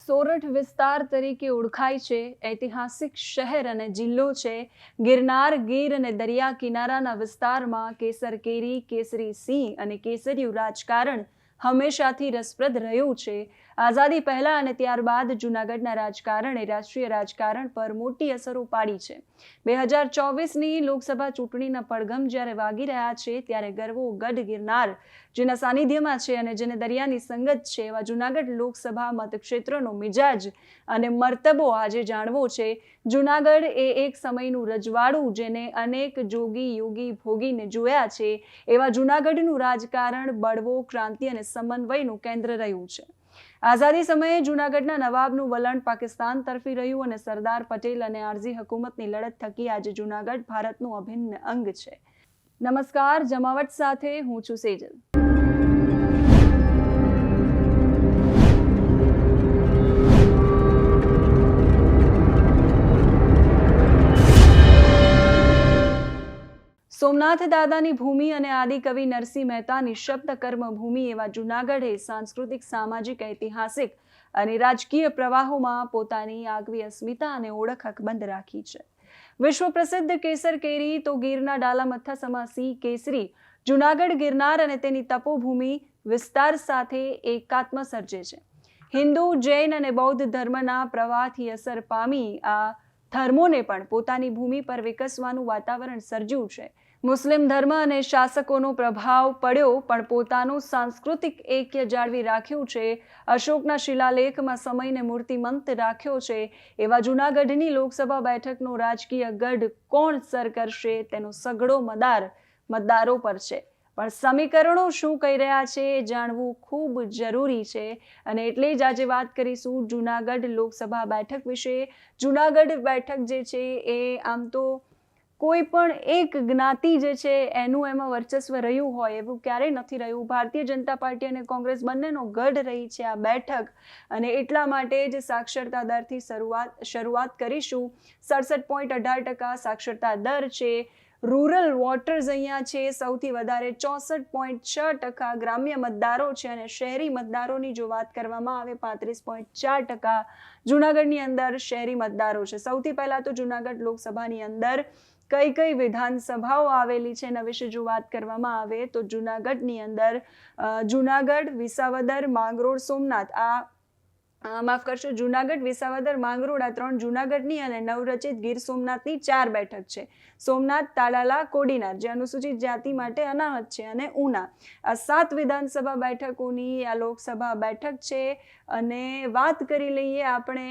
સોરઠ વિસ્તાર તરીકે ઓળખાય છે. ઐતિહાસિક શહેર અને જિલ્લો છે. ગિરનાર, ગીર અને દરિયા કિનારાના વિસ્તારમાં કેસર કેરી, કેસરી સિંહ અને કેસરિયું રાજકારણ હંમેશાથી રસપ્રદ રહ્યું છે. આઝાદી પહેલા અને ત્યારબાદ જૂનાગઢના રાજકારણે રાષ્ટ્રીય રાજકારણ પર મોટી અસરો પાડી છે. 2024ની લોકસભા ચૂંટણીના પડઘમ જ્યારે વાગી રહ્યા છે ત્યારે ગરવો ગઢ ગિરનાર જેના સાનિધ્યમાં છે અને જેને દરિયાની સંગત છે એવા જૂનાગઢ લોકસભા મતક્ષેત્રનો મિજાજ અને મર્તબો આજે જાણવો છે. જૂનાગઢ એ એક સમયનું રજવાડું જેને અનેક જોગી યોગી ભોગીને જોયા છે એવા જૂનાગઢનું રાજકારણ બળવો, ક્રાંતિ અને સમન્વયનું કેન્દ્ર રહ્યું છે. આઝાદી સમયે જૂનાગઢના નવાબનું વલણ પાકિસ્તાન તરફી રહ્યું અને સરદાર પટેલ અને આરઝી હુકુમતની લડત થકી આજે જૂનાગઢ ભારતનું અભિન્ન અંગ છે. નમસ્કાર, જમાવટ સાથે હું છું સેજલ. સોમનાથ દાદાની ભૂમિ અને આદિકવિ નરસિંહ મહેતાની શબ્દ કર્મભૂમિ એવા જૂનાગઢે સાંસ્કૃતિક, સામાજિક, ઐતિહાસિક અને રાજકીય પ્રવાહોમાં પોતાની આગવી અસ્મિતા અને ઓળખ અકબંધ રાખી છે. વિશ્વ પ્રસિદ્ધ કેસર કેરી તો ગીરના ડાલામથ્થા સમા સિંહ કેસરી જૂનાગઢ ગિરનાર અને તેની તપોભૂમિ વિસ્તાર સાથે એકાત્મ સર્જે છે. હિન્દુ, જૈન અને બૌદ્ધ ધર્મના પ્રવાહથી અસર પામી આ ધર્મોને પણ પોતાની ભૂમિ પર વિકસવાનું વાતાવરણ સર્જ્યું છે. મુસ્લિમ ધર્મ અને શાસકોનો પ્રભાવ પડ્યો પણ પોતાનું સાંસ્કૃતિક એક્ય જાળવી રાખ્યું છે. અશોકના શિલાલેખમાં સમયને મૂર્તિમંત રાખ્યો છે. એવા જૂનાગઢની લોકસભા બેઠકનો રાજકીય ગઢ કોણ સર કરશે તેનો સઘળો મદાર મતદારો પર છે. પણ સમીકરણો શું કહી રહ્યા છે એ જાણવું ખૂબ જરૂરી છે અને એટલે જ આજે વાત કરીશું જૂનાગઢ લોકસભા બેઠક વિશે. જૂનાગઢ બેઠક જે છે એ આમ તો કોઈ પણ એક જ્ઞાતિ જે છે એનું એમાં વર્ચસ્વ રહ્યું હોય એવું ક્યારેય નથી રહ્યું. ભારતીય જનતા પાર્ટી અને કોંગ્રેસ બંનેનો ગઢ રહી છે આ બેઠક અને એટલા માટે જ સાક્ષરતા દરથી શરૂઆત કરીશું. 67.18% સાક્ષરતા દર છે. રૂરલ વોટર્સ અહીંયા છે સૌથી વધારે 64.6%. ગ્રામ્ય મતદારો છે અને શહેરી મતદારોની જો વાત કરવામાં આવે 35.4%. જૂનાગઢની અંદર શહેરી મતદારો છે. સૌથી પહેલા તો જૂનાગઢ લોકસભાની અંદર કઈ કઈ વિધાનસભાઓ આવેલી છે એના વિશે જો વાત કરવામાં આવે તો જૂનાગઢની અંદર જૂનાગઢ, વિસાવદર, માંગરોળ, સોમનાથ જૂનાગઢ, વિસાવદર, માંગરોળ આ 3 જૂનાગઢની અને નવરચિત ગીર સોમનાથની 4 બેઠક છે. સોમનાથ, તાલાલા, કોડીનાર જે અનુસૂચિત જાતિ માટે અનામત છે અને ઉના આ 7 વિધાનસભા બેઠકોની આ લોકસભા બેઠક છે. અને વાત કરી લઈએ આપણે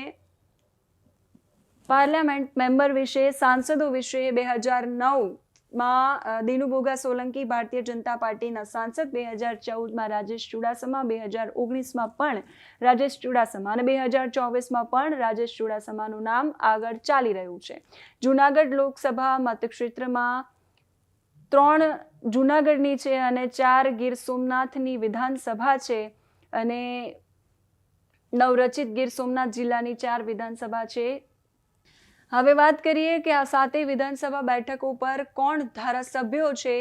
પાર્લામેન્ટ મેમ્બર વિશે, સાંસદો વિશે. 2009માં દિનુ બોગા સોલંકી ભારતીય જનતા પાર્ટીના સાંસદ, 2014માં રાજેશ ચુડાસમા, 2019માં પણ રાજેશ ચુડાસમા અને 2024માં પણ રાજેશ ચુડાસમાનું નામ આગળ ચાલી રહ્યું છે. જૂનાગઢ લોકસભા મતક્ષેત્રમાં 3 જૂનાગઢની છે અને 4 ગીર સોમનાથની વિધાનસભા છે અને નવરચિત ગીર સોમનાથ જિલ્લાની 4 વિધાનસભા છે. હવે વાત કરીએ કે આ 7 વિધાનસભા બેઠકો પર કોણ ધારાસભ્યો છે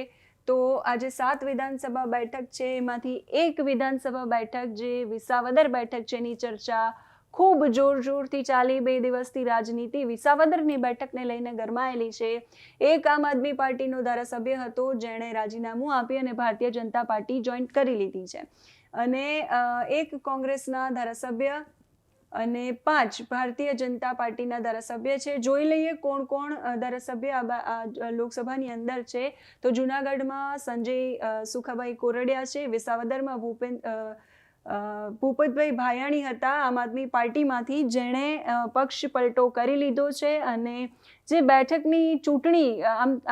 તો આજે 7 વિધાનસભા બેઠક છે એમાંથી એક વિધાનસભા બેઠક જે વિસાવદર બેઠક છે એની ચર્ચા ખૂબ જોરથી ચાલી. 2 દિવસથી રાજનીતિ વિસાવદરની બેઠકને લઈને ગરમાયેલી છે. એક આમ આદમી પાર્ટીનો ધારાસભ્ય હતો જેણે રાજીનામું આપી અને ભારતીય જનતા પાર્ટી જોઈન કરી લીધી છે અને એક કોંગ્રેસના ધારાસભ્ય અને 5 ભારતીય જનતા પાર્ટીના ધારાસભ્ય છે. જોઈ લઈએ કોણ કોણ ધારાસભ્ય લોકસભાની અંદર છે તો જૂનાગઢમાં સંજય સુખાભાઈ કોરડિયા છે. વિસાવદરમાં ભૂપતભાઈ ભાયાણી હતા આમ આદમી પાર્ટીમાંથી જેણે પક્ષ પલટો કરી લીધો છે અને જે બેઠકની ચૂંટણી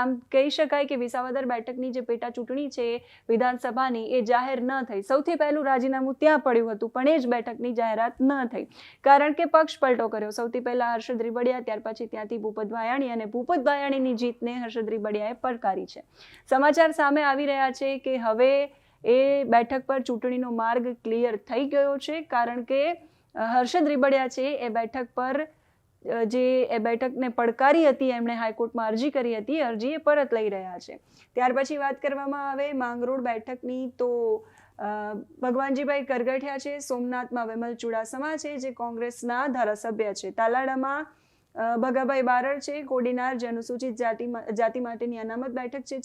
આમ કહી શકાય કે વિસાવદર બેઠકની જે પેટા ચૂંટણી છે વિધાનસભાની એ જાહેર ન થઈ. સૌથી પહેલું રાજીનામું ત્યાં પડ્યું હતું પણ એ જ બેઠકની જાહેરાત ન થઈ કારણ કે પક્ષ પલટો કર્યો. સૌથી પહેલા હર્ષદ રીબડિયા, ત્યાર પછી ત્યાંથી ભૂપત ભાયાણી અને ભૂપત ભાયાણીની જીતને હર્ષદ રીબડિયાએ પડકારી છે. સમાચાર સામે આવી રહ્યા છે કે હવે એ બેઠક પર ચૂંટણીનો માર્ગ ક્લિયર થઈ ગયો છે કારણ કે હર્ષદ રીબડિયા છે એ બેઠક પર એ બેઠકને પડકારી હતી એમણે હાઈકોર્ટમાં અરજી કરી હતી, અરજી એ પરત લઈ રહ્યા છે. ત્યાર પછી વાત કરવામાં આવે માંગરોળ બેઠકની તો ભગવાનજીભાઈ કરગઠિયા છે, સોમનાથમાં વિમલ ચુડાસમા છે જે કોંગ્રેસના ધારાસભ્ય છે, તાલાડામાં ભગાભાઈ બારડ છે, કોડીનાર જે અનુસૂચિત જાતિ માટેની અનામત બેઠક છે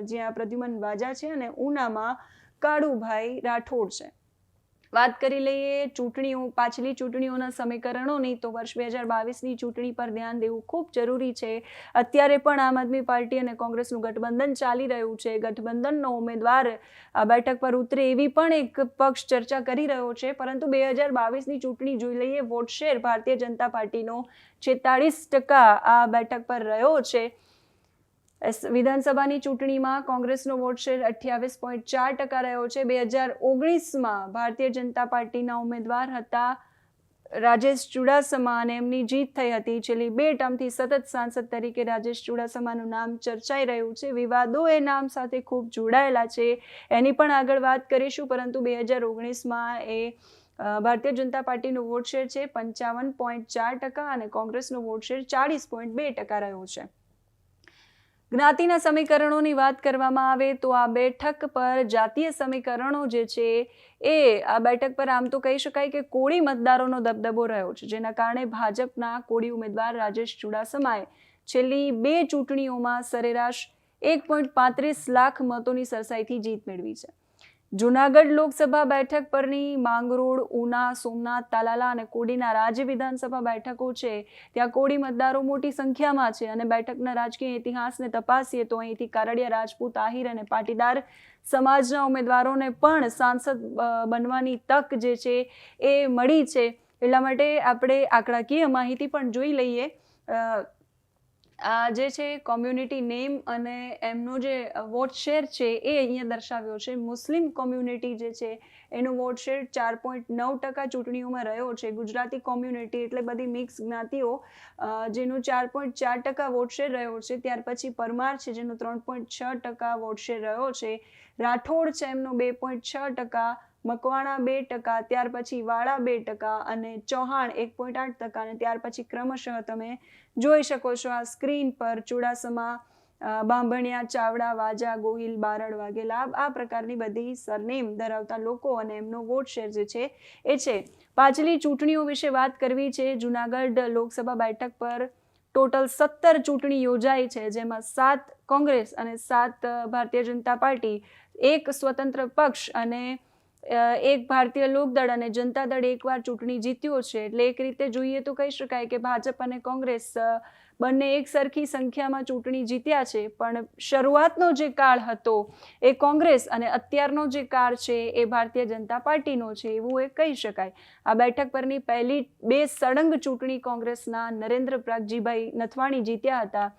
જ્યાં પ્રદ્યુમન વાજા છે, અને ઉનામાં કાળુભાઈ રાઠોડ છે. વાત કરી લઈએ ચૂંટણીઓ, પાછલી ચૂંટણીઓના સમીકરણોની, તો વર્ષ 2022ની ચૂંટણી પર ધ્યાન દેવું ખૂબ જરૂરી છે. અત્યારે પણ આમ આદમી પાર્ટી અને કોંગ્રેસનું ગઠબંધન ચાલી રહ્યું છે. ગઠબંધનનો ઉમેદવાર આ બેઠક પર ઉતરે એવી પણ એક પક્ષ ચર્ચા કરી રહ્યો છે, પરંતુ 2022ની ચૂંટણી જોઈ લઈએ, વોટ શેર ભારતીય જનતા પાર્ટીનો 46% આ બેઠક પર રહ્યો છે. વિધાનસભાની ચૂંટણીમાં કોંગ્રેસનો વોટ શેર 28.4% રહ્યો છે. 2019માં ભારતીય જનતા પાર્ટીના ઉમેદવાર હતા રાજેશ ચુડાસમા અને એમની જીત થઈ હતી. છેલ્લી 2 ટર્મથી સતત સાંસદ તરીકે રાજેશ ચુડાસમાનું નામ ચર્ચાઈ રહ્યું છે. વિવાદો એ નામ સાથે ખૂબ જોડાયેલા છે, એની પણ આગળ વાત કરીશું, પરંતુ 2019માં એ ભારતીય જનતા પાર્ટીનો વોટ શેર છે 55.4% અને કોંગ્રેસનો વોટ શેર 40.2% રહ્યો છે. જ્ઞાતિના સમીકરણોની વાત કરવામાં આવે તો આ બેઠક પર જાતીય સમીકરણો જે છે એ આ બેઠક પર આમ તો કહી શકાય કે કોળી મતદારોનો દબદબો રહ્યો છે, જેના કારણે ભાજપના કોળી ઉમેદવાર રાજેશ ચુડાસમાએ છેલ્લી 2 ચૂંટણીઓમાં સરેરાશ 1.35 લાખ મતોની સરસાઈથી જીત મેળવી છે. જૂનાગઢ લોકસભા બેઠક પરની માંગરોળ, ઉના, સોમનાથ, તાલાલા અને કોડીના રાજ્ય વિધાનસભા બેઠકો છે, ત્યાં કોળી મતદારો મોટી સંખ્યામાં છે, અને બેઠકના રાજકીય ઇતિહાસને તપાસીએ તો અહીંથી કારડિયા, રાજપૂત, આહિર અને પાટીદાર સમાજના ઉમેદવારોને પણ સાંસદ બનવાની તક જે છે એ મળી છે. એટલા માટે આપણે આંકડાકીય માહિતી પણ જોઈ લઈએ. આ જે છે કોમ્યુનિટી નેમ અને એમનો જે વોટ શેર છે એ અહીંયા દર્શાવ્યો છે. મુસ્લિમ કોમ્યુનિટી જે છે એનો વોટ શેર 4.9% ચૂંટણીઓમાં રહ્યો છે. ગુજરાતી કોમ્યુનિટી એટલે બધી મિક્સ જ્ઞાતિઓ જેનો 4.4% વોટ શેર રહ્યો છે. ત્યાર પછી પરમાર છે જેનો 3.6% વોટ શેર રહ્યો છે. રાઠોડ છે એમનો 2.6%, મકવાણા 2%, ત્યાર પછી વાળા 2% અને ચૌહાણ 1.8%, અને ત્યાર પછી ક્રમશઃ તમે જોઈ શકો છો આ સ્ક્રીન પર ચુડાસમા, બાંભણિયા, ચાવડા, વાજા, ગોહિલ, બારડ, વાઘેલા, આ પ્રકારની બધી સરનેમ ધરાવતા લોકો અને એમનો વોટ શેર જે છે એ છે. પાછલી ચૂંટણીઓ વિશે વાત કરવી છે. જૂનાગઢ લોકસભા બેઠક પર ટોટલ 17 ચૂંટણી યોજાઈ છે, જેમાં 7 કોંગ્રેસ અને 7 ભારતીય જનતા પાર્ટી, 1 સ્વતંત્ર પક્ષ અને 1 ભારતીય લોકદળ અને જનતા દળ એકવાર ચૂંટણી જીત્યો છે. એટલે એક રીતે જોઈએ તો કહી શકાય કે ભાજપ અને કોંગ્રેસ બંને એક સરખી સંખ્યામાં ચૂંટણી જીત્યા છે. પણ શરૂઆતનો જે કાળ હતો એ કોંગ્રેસ અને અત્યારનો જે કાળ છે એ ભારતીય જનતા પાર્ટીનો છે, એવું એ કહી શકાય. આ બેઠક પરની પહેલી 2 સળંગ ચૂંટણી કોંગ્રેસના નરેન્દ્ર પ્રાગજીભાઈ નથવાણી જીત્યા હતા.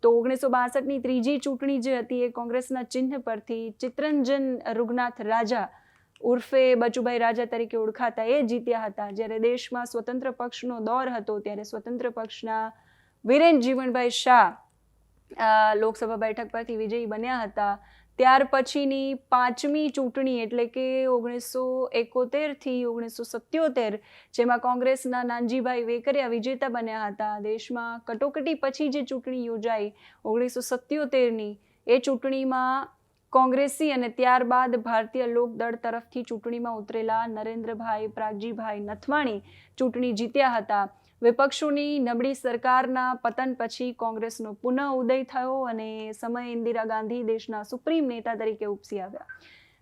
તો 1962ની ત્રીજી ચૂંટણી જે હતી એ કોંગ્રેસના ચિહ્ન પરથી ચિત્તરંજન રૂગનાથ રાજા ઉર્ફે બચુભાઈ રાજા તરીકે ઓળખાતા એ જીત્યા હતા. જ્યારે દેશમાં સ્વતંત્ર પક્ષનો દોર હતો ત્યારે સ્વતંત્ર પક્ષના વિરેન જીવણભાઈ શાહ લોકસભા બેઠક પરથી વિજયી બન્યા હતા. ત્યાર પછીની 5મી ચૂંટણી એટલે કે 1971થી 1977, જેમાં કોંગ્રેસના નાનજીભાઈ વેકરિયા વિજેતા બન્યા હતા. દેશમાં કટોકટી પછી જે ચૂંટણી યોજાઈ 1977ની, એ ચૂંટણીમાં કોંગ્રેસી અને ત્યારબાદ ભારતીય લોકદળ તરફથી ચૂંટણીમાં ઉતરેલા નરેન્દ્રભાઈ પ્રાગજીભાઈ નથવાણી ચૂંટણી જીત્યા હતા. વિપક્ષોની નબળી સરકારના પતન પછી કોંગ્રેસનો પુનઃ ઉદય થયો અને સમયે ઇન્દિરા ગાંધી દેશના સુપ્રીમ નેતા તરીકે ઉપસી આવ્યા.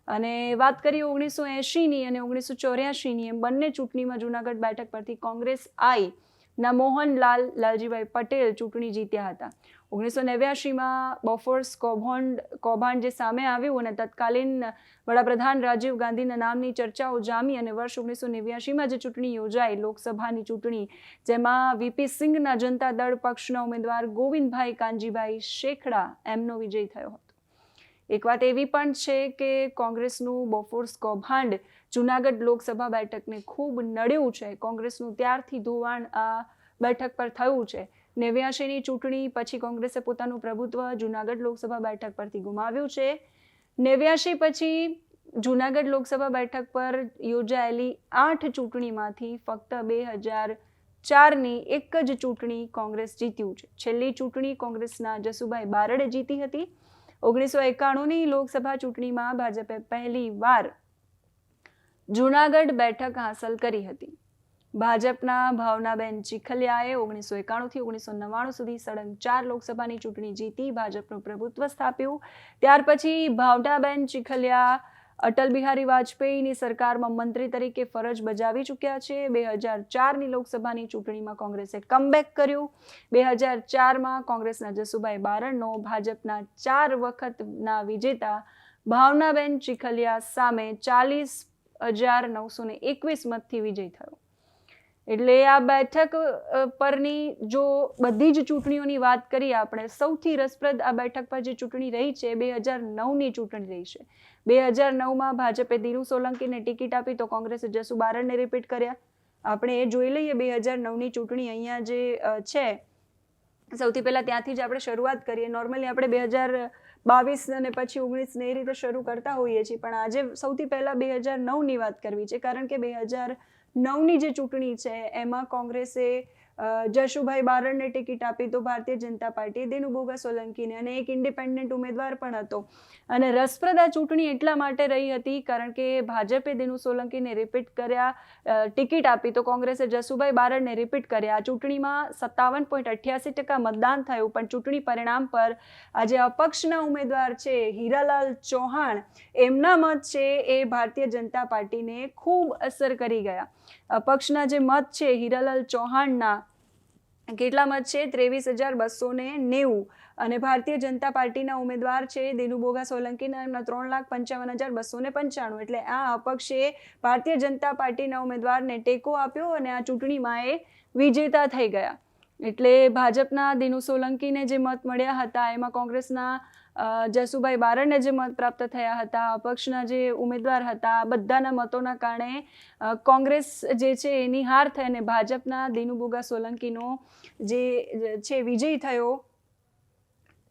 અને વાત કરીએ 1980ની અને 1984ની, એમ બંને ચૂંટણીમાં જૂનાગઢ બેઠક પરથી કોંગ્રેસ ના મોહનલાલ લાલજીભાઈ પટેલ ચૂંટણી જીત્યા હતા. 1989માં બોફોર્સ કૌભાંડ જે સામે આવ્યું અને તત્કાલીન વડાપ્રધાન રાજીવ ગાંધીના નામની ચર્ચાઓ જામી, અને વર્ષ 1989માં જે ચૂંટણી યોજાઈ લોકસભાની ચૂંટણી, જેમાં વીપી સિંઘના જનતા દળ પક્ષના ઉમેદવાર ગોવિંદભાઈ કાનજીભાઈ શેખડા એમનો વિજય થયો હતો. એક વાત એવી પણ છે કે કોંગ્રેસનું બોફોર્સ કૌભાંડ જૂનાગઢ લોકસભા બેઠકને ખૂબ નડ્યું છે. કોંગ્રેસનું ત્યારથી ધોવાણ આ બેઠક પર થયું છે. 89ની ચૂંટણી પછી કોંગ્રેસે પોતાનું પ્રભુત્વ જૂનાગઢ લોકસભા બેઠક પરથી ગુમાવ્યું છે. 89 પછી જૂનાગઢ લોકસભા બેઠક પર યોજાયેલી 8 ચૂંટણીમાંથી ફક્ત 2004ની એક જ ચૂંટણી કોંગ્રેસ જીત્યું છે. છેલ્લી ચૂંટણી કોંગ્રેસના જસુભાઈ બારડે જીતી હતી. 1991ની લોકસભા ચૂંટણીમાં ભાજપે પહેલી વાર જૂનાગઢ બેઠક હાંસલ કરી હતી. ભાજપના ભાવનાબેન ચીખલિયાએ 1991થી 1999 સુધી સળંગ 4 લોકસભાની ચૂંટણી જીતી ભાજપનું પ્રભુત્વ સ્થાપ્યું. ત્યાર પછી ભાવનાબેન ચીખલિયા અટલ બિહારી વાજપેયીની સરકારમાં મંત્રી તરીકે ફરજ બજાવી ચૂક્યા છે. 2004ની લોકસભાની ચૂંટણીમાં કોંગ્રેસે કમબેક કર્યું. 2004માં કોંગ્રેસના જસુભાઈ બારડનો ભાજપના 4 વખતના વિજેતા ભાવનાબેન ચીખલિયા સામે 40,921 મતથી વિજય થયો. એટલે આ બેઠક પરની જો બધી જ ચૂંટણીઓની વાત કરીએ આપણે, સૌથી રસપ્રદ આ બેઠક પર જે ચૂંટણી રહી છે 2009ની ચૂંટણી રહી છે. 2009માં ભાજપે દિનુ સોલંકીને ટિકિટ આપી તો કોંગ્રેસે જસુ બારડને રિપીટ કર્યા. આપણે એ જોઈ લઈએ 2009ની ચૂંટણી અહીંયા જે છે. સૌથી પહેલા ત્યાંથી જ આપણે શરૂઆત કરીએ. નોર્મલી આપણે 2022 અને પછી 19 એ રીતે શરૂ કરતા હોઈએ છીએ, પણ આજે સૌથી પહેલા 2009ની વાત કરવી છે, કારણ કે 2009ની જે ચૂંટણી છે એમાં કોંગ્રેસે જશુભાઈ બારડને ટિકિટ આપી તો ભારતીય જનતા પાર્ટીએ દિનુબોગા સોલંકીને, અને એક ઇન્ડિપેન્ડન્ટ ઉમેદવાર પણ હતો. અને રસપ્રદ આ ચૂંટણી એટલા માટે રહી હતી કારણ કે ભાજપે દિનુ સોલંકીને રિપીટ કર્યા, ટિકિટ આપી તો કોંગ્રેસે જસુભાઈ બારડને રિપીટ કર્યા. આ ચૂંટણીમાં 57.88% મતદાન થયું, પણ ચૂંટણી પરિણામ પર આજે અપક્ષના ઉમેદવાર છે હીરાલાલ ચૌહાણ, એમના મત છે એ ભારતીય જનતા પાર્ટીને ખૂબ અસર કરી ગયા. અપક્ષના જે મત છે હીરાલાલ ચૌહાણના કેટલા મત છે? 23,290. અને ભારતીય જનતા પાર્ટીના ઉમેદવાર છે દિનુબોગા સોલંકીના, એમના 3,55,295. એટલે આ અપક્ષે ભારતીય જનતા પાર્ટીના ઉમેદવારને ટેકો આપ્યો અને આ ચૂંટણીમાં એ વિજેતા થઈ ગયા. એટલે ભાજપના દિનુ સોલંકીને જે મત મળ્યા હતા એમાં કોંગ્રેસના જસુભાઈ બારડને જે મત પ્રાપ્ત થયા હતા, અપક્ષના જે ઉમેદવાર હતા, બધાના મતોના કારણે કોંગ્રેસ જે છે એની હાર થઈ અને ભાજપના દિનુબોગા સોલંકીનો જે છે વિજય થયો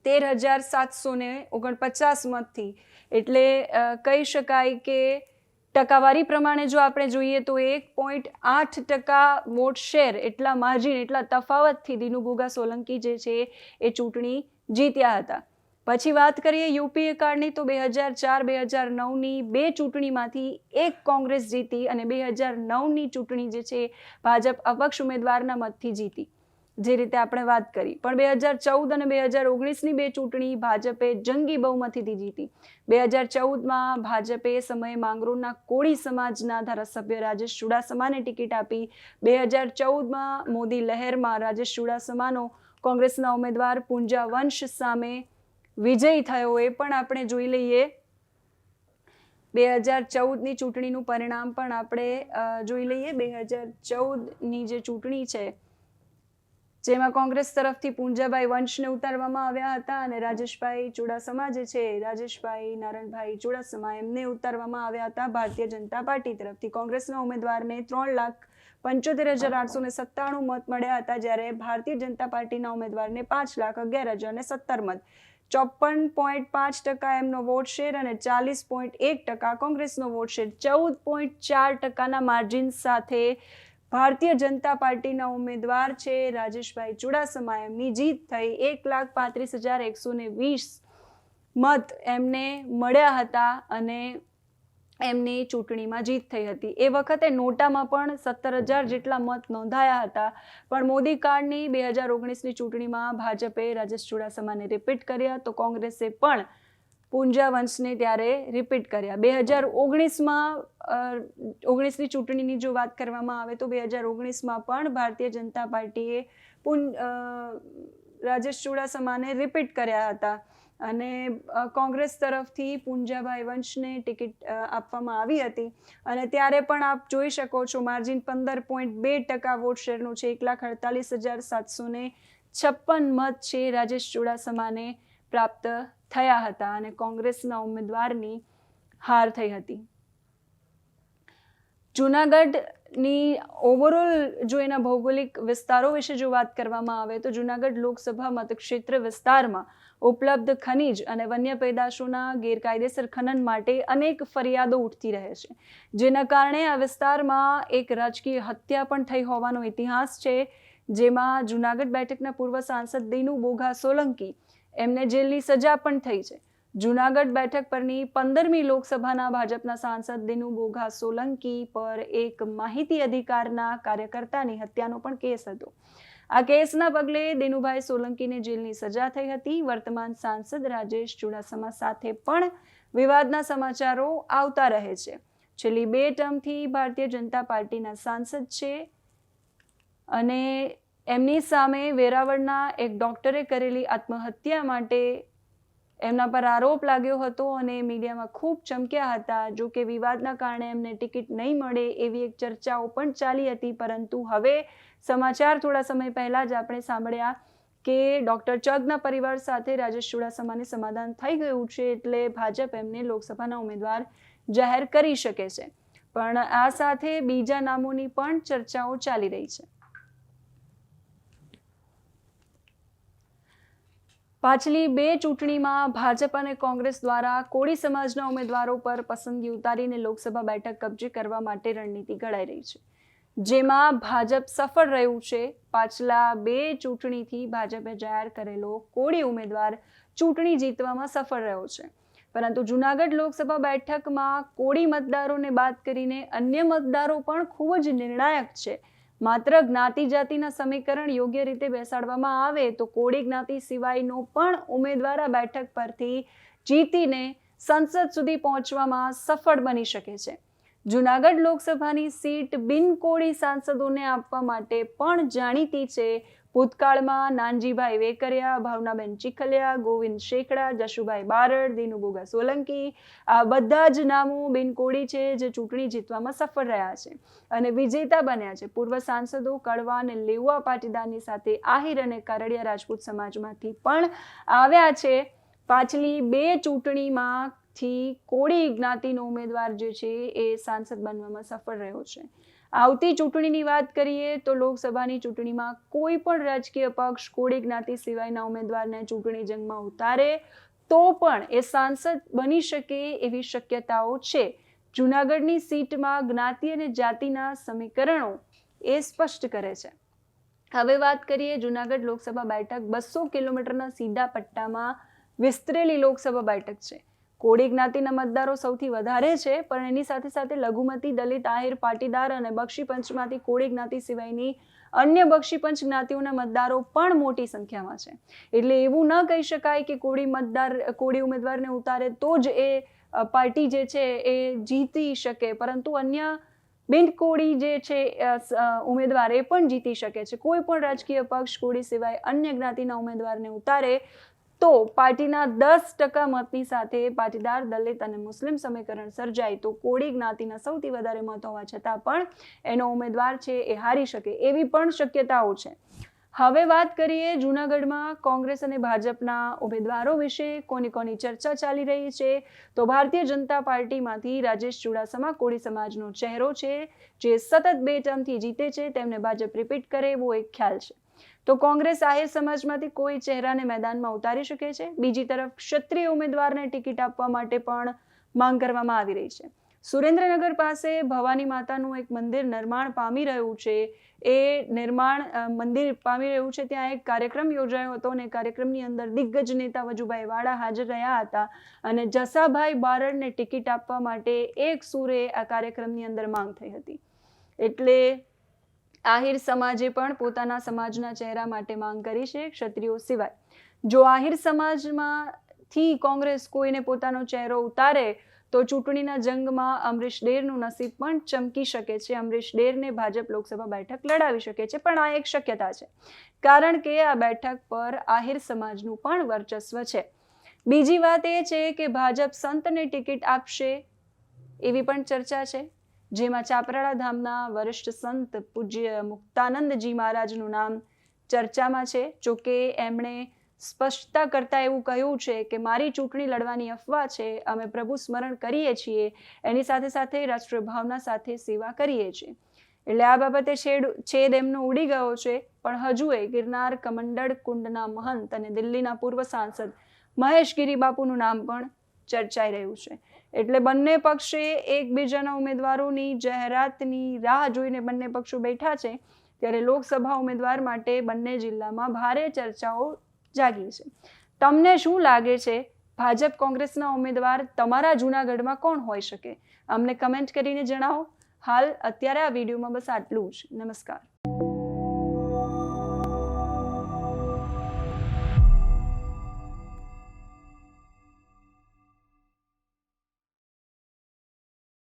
13,749 મતથી. એટલે કહી શકાય કે ટકાવારી પ્રમાણે જો આપણે જોઈએ તો 1.8% વોટ શેર, એટલા માર્જિન, એટલા તફાવતથી દિનુબોગા સોલંકી જે છે એ ચૂંટણી જીત્યા હતા. પછી વાત કરીએ યુપીએ કાળની તો 2004-2009ની બે ચૂંટણીમાંથી એક કોંગ્રેસ જીતી અને 2009ની ચૂંટણી જે છે ભાજપ અપક્ષ ઉમેદવારના મતથી જીતી, જે રીતે આપણે વાત કરી. પણ 2014 અને 2019ની બે ચૂંટણી ભાજપે જંગી બહુમતીથી જીતી. 2014માં ભાજપે એ સમયે માંગરોળના કોળી સમાજના ધારાસભ્ય રાજેશ ચુડાસમાને ટિકિટ આપી. 2014માં મોદી લહેરમાં રાજેશ ચુડાસમાનો કોંગ્રેસના ઉમેદવાર પૂંજા વંશ સામે વિજય થયો, એ પણ આપણે જોઈ લઈએ. 2014ની ચૂંટણીનું પરિણામ પણ આપણે જોઈ લઈએ. 2014ની જે ચૂંટણી છે જેમાં કોંગ્રેસ તરફથી પૂંજાભાઈ વંશને ઉતારવામાં આવ્યા હતા અને રાજેશભાઈ ચુડાસમા જે છે, રાજેશભાઈ નારણભાઈ ચુડાસમા, એમને ઉતારવામાં આવ્યા હતા ભારતીય જનતા પાર્ટી તરફથી. કોંગ્રેસના ઉમેદવારને 3,75,897 મત મળ્યા હતા, જ્યારે ભારતીય જનતા પાર્ટીના ઉમેદવારને 5,11,017 મત. 54.5% એમનો વોટ શેર અને 40.1% કોંગ્રેસનો વોટ શેર. 14.4%ના માર્જિન સાથે ભારતીય જનતા પાર્ટીના ઉમેદવાર છે રાજેશભાઈ ચુડાસમા, એમની જીત થઈ. 1,35,120 મત એમને મળ્યા હતા અને એમની ચૂંટણીમાં જીત થઈ હતી. એ વખતે નોટામાં પણ 17,000 જેટલા મત નોંધાયા હતા. પણ મોદી કાળની 2019ની ચૂંટણીમાં ભાજપે રાજેશ ચુડાસમાને રિપીટ કર્યા તો કોંગ્રેસે પણ પૂંજા વંશને ત્યારે રિપીટ કર્યા. 2019ની ચૂંટણીની જો વાત કરવામાં આવે તો 2019માં પણ ભારતીય જનતા પાર્ટીએ રાજેશ ચુડાસમાને રિપીટ કર્યા હતા અને કોંગ્રેસ તરફથી પૂંજાભાઈ વંશને ટિકિટ આપવામાં આવી હતી. અને ત્યારે પણ આપ જોઈ શકો છો માર્જિન 15.2% વોટ શેરનું છે. 1,48,756 મત છે રાજેશ ચુડાસમાને પ્રાપ્ત થયા હતા અને કોંગ્રેસના ઉમેદવારની હાર થઈ હતી. જૂનાગઢની ઓવરઓલ જો એના ભૌગોલિક વિસ્તારો વિશે જો વાત કરવામાં આવે તો જૂનાગઢ લોકસભા મતક્ષેત્ર વિસ્તારમાં ઉપલબ્ધ ખનિજ અને વન્ય પેદાશોના ગેરકાયદેસર ખનન માટે અનેક ફરિયાદો ઉઠતી રહે છે, જેના કારણે આ વિસ્તારમાં એક રાજકીય હત્યા પણ થઈ હોવાનો ઇતિહાસ છે, જેમાં જૂનાગઢ બેઠકના પૂર્વ સાંસદ દિનુબોગા સોલંકી, એમને જેલની સજા પણ થઈ છે. જૂનાગઢ બેઠક પરની 15મી લોકસભાના ભાજપના સાંસદ દિનુ બોઘા સોલંકી પર એક માહિતી અધિકારના કાર્યકર્તાની હત્યાનો પણ કેસ હતો. આ કેસના પગલે દિનુભાઈ સોલંકીને જેલની સજા થઈ હતી. વર્તમાન સાંસદ રાજેશ ચુડાસમા સાથે પણ વિવાદના સમાચારો આવતા રહે છે. છેલ્લી 2 ટર્મથી ભારતીય જનતા પાર્ટીના સાંસદ છે અને એમની સામે વેરાવળના એક ડોક્ટરે કરેલી આત્મહત્યા માટે એમના પર આરોપ લાગ્યો હતો અને મીડિયામાં ખૂબ ચમક્યા હતા. જો કે વિવાદના કારણે એમને ટિકિટ નહીં મળે એવી એક ચર્ચાઓ પણ ચાલી હતી, પરંતુ હવે સમાચાર થોડા સમય પહેલા જ આપણે સાંભળ્યા કે ડોક્ટર ચગના પરિવાર સાથે રાજેશ ચુડાસમાને સમાધાન થઈ ગયું છે, એટલે ભાજપ એમને લોકસભાના ઉમેદવાર જાહેર કરી શકે છે. પણ આ સાથે બીજા નામોની પણ ચર્ચાઓ ચાલી રહી છે. પાછલી 2 ચૂંટણીમાં ભાજપ અને કોંગ્રેસ દ્વારા કોળી સમાજના ઉમેદવારો પર પસંદગી ઉતારીને લોકસભા બેઠક કબજે કરવા માટે રણનીતિ ઘડાઈ રહી છે, જેમાં ભાજપ સફળ રહ્યું છે. પાછલા 2 ચૂંટણીથી ભાજપે જાહેર કરેલો કોળી ઉમેદવાર ચૂંટણી જીતવામાં સફળ રહ્યો છે, પરંતુ જૂનાગઢ લોકસભા બેઠકમાં કોળી મતદારોને બાદ કરીને અન્ય મતદારો પણ ખૂબ જ નિર્ણાયક છે. માત્ર જ્ઞાતિ જાતિના સમીકરણ યોગ્ય રીતે બેસાડવામાં આવે તો કોળી જ્ઞાતિ સિવાયનો પણ ઉમેદવાર આ બેઠક પરથી જીતીને સંસદ સુધી પહોંચવામાં સફળ બની શકે છે. જૂનાગઢ લોકસભાની સીટ બિન કોળી સાંસદોને આપવા માટે પણ જાણીતી છે. ભૂતકાળમાં નાનજીભાઈ વેકરિયા, ભાવનાબેન ચીખલિયા, ગોવિંદ શેખડા, જશુભાઈ બારડ, દિનુ બોઘા સોલંકી, આ બધા જ નામો બિન કોળી છે જે ચૂંટણી જીતવામાં સફળ રહ્યા છે અને વિજેતા બન્યા છે. પૂર્વ સાંસદો કડવા અને લેઉવા પાટીદારની સાથે આહિર અને કારડિયા રાજપૂત સમાજમાંથી પણ આવ્યા છે. પાછલી 2 ચૂંટણીમાંથી કોળી જ્ઞાતિનો ઉમેદવાર જે છે એ સાંસદ બનવામાં સફળ રહ્યો છે. આવતી ચૂંટણીની વાત કરીએ તો લોકસભાની ચૂંટણીમાં કોઈ પણ રાજકીય પક્ષ કોળી જ્ઞાતિ સિવાયના ઉમેદવારને ચૂંટણી જંગમાં ઉતારે તો પણ એ સાંસદ બની શકે એવી શક્યતાઓ છે. જૂનાગઢની સીટમાં જ્ઞાતિ અને જાતિના સમીકરણો એ સ્પષ્ટ કરે છે. હવે વાત કરીએ જૂનાગઢ લોકસભા બેઠક 200 કિલોમીટરના સીધા પટ્ટામાં વિસ્તરેલી લોકસભા બેઠક છે. કોળી જ્ઞાતિના મતદારો સૌથી વધારે છે, પણ એની સાથે સાથે લઘુમતી, દલિત, આહિર, પાટીદાર અને બક્ષીપંચમાંથી કોળી જ્ઞાતિ સિવાયની અન્ય બક્ષીપંચ જ્ઞાતિઓના મતદારો પણ મોટી સંખ્યામાં છે. એટલે એવું ન કહી શકાય કે કોળી ઉમેદવારને ઉતારે તો જ એ પાર્ટી જે છે એ જીતી શકે, પરંતુ અન્ય બિન કોળી જે છે ઉમેદવાર એ પણ જીતી શકે છે. કોઈ પણ રાજકીય પક્ષ કોળી સિવાય અન્ય જ્ઞાતિના ઉમેદવારને ઉતારે તો પાર્ટીના 10% મતની સાથે પાટીદાર, દલિત અને મુસ્લિમ સમીકરણ સર્જાય તો કોળી જ્ઞાતિના સૌથી વધારે મત હોવા છતાં પણ એનો ઉમેદવાર છે એ હારી શકે એવી પણ શક્યતાઓ છે. હવે વાત કરીએ જૂનાગઢમાં કોંગ્રેસ અને ભાજપના ઉમેદવારો વિશે કોની ચર્ચા ચાલી રહી છે. તો ભારતીય જનતા પાર્ટીમાંથી રાજેશ ચુડાસમા કોળી સમાજનો ચહેરો છે, જે સતત 2 ટર્મથી જીતે છે. તેમને ભાજપ રિપીટ કરે એવો એક ખ્યાલ છે. તો કોંગ્રેસ આહિર સમાજમાંથી કોઈ ચહેરાને મેદાનમાં ઉતારી શકે છે. બીજી તરફ ક્ષત્રિય ઉમેદવારને ટિકિટ આપવા માટે પણ માંગ કરવામાં આવી રહી છે. સુરેન્દ્રનગર પાસે ભવાની માતાનું એક મંદિર નિર્માણ પામી રહ્યું છે. એ મંદિર પામી રહ્યું છે ત્યાં એક કાર્યક્રમ યોજાયો હતો અને કાર્યક્રમની અંદર દિગ્ગજ નેતા વજુભાઈ વાળા હાજર રહ્યા હતા અને જસાભાઈ બારડને ટિકિટ આપવા માટે એક સુરે આ કાર્યક્રમની અંદર માંગ થઈ હતી. એટલે આહિર સમાજે પણ પોતાના સમાજના ચહેરા માટે માંગ કરી છે. ક્ષત્રિયો સિવાય જો આહિર સમાજમાંથી કોંગ્રેસ કોઈને પોતાનો ચહેરો ઉતારે તો ચૂંટણીના જંગમાં અમરીશ ડેરનું નસીબ પણ ચમકી શકે છે. અમરીશ ડેરને ભાજપ લોકસભા બેઠક લડાવી શકે છે, પણ આ એક શક્યતા છે, કારણ કે આ બેઠક પર આહિર સમાજનું પણ વર્ચસ્વ છે. બીજી વાત એ છે કે ભાજપ સંતને ટિકિટ આપશે એવી પણ ચર્ચા છે, જેમાં ચાપરાળા ધામના વરિષ્ઠ સંત પૂજ્ય મુક્તાનંદજી મહારાજનું નામ ચર્ચામાં છે. જોકે એમણે સ્પષ્ટતા કરતા એવું કહ્યું છે કે મારી ચૂંટણી લડવાની અફવા છે, અમે પ્રભુ સ્મરણ કરીએ છીએ, એની સાથે સાથે રાષ્ટ્રીય ભાવના સાથે સેવા કરીએ છીએ. એટલે આ બાબતે છેદ એમનો ઉડી ગયો છે. પણ હજુએ ગિરનાર કમંડળ કુંડના મહંત અને દિલ્હીના પૂર્વ સાંસદ મહેશ ગિરી બાપુનું નામ પણ ચર્ચાઈ રહ્યું છે. એટલે બંને પક્ષે એકબીજાના ઉમેદવારોની જાહેરાતની રાહ જોઈને બંને પક્ષો બેઠા છે. ત્યારે લોકસભા ઉમેદવાર માટે બંને જિલ્લામાં ભારે ચર્ચાઓ જાગી છે. તમને શું લાગે છે ભાજપ કોંગ્રેસના ઉમેદવાર તમારા જૂનાગઢમાં કોણ હોઈ શકે? અમને કમેન્ટ કરીને જણાવો. હાલ અત્યારે આ વિડીયોમાં બસ આટલું જ. નમસ્કાર.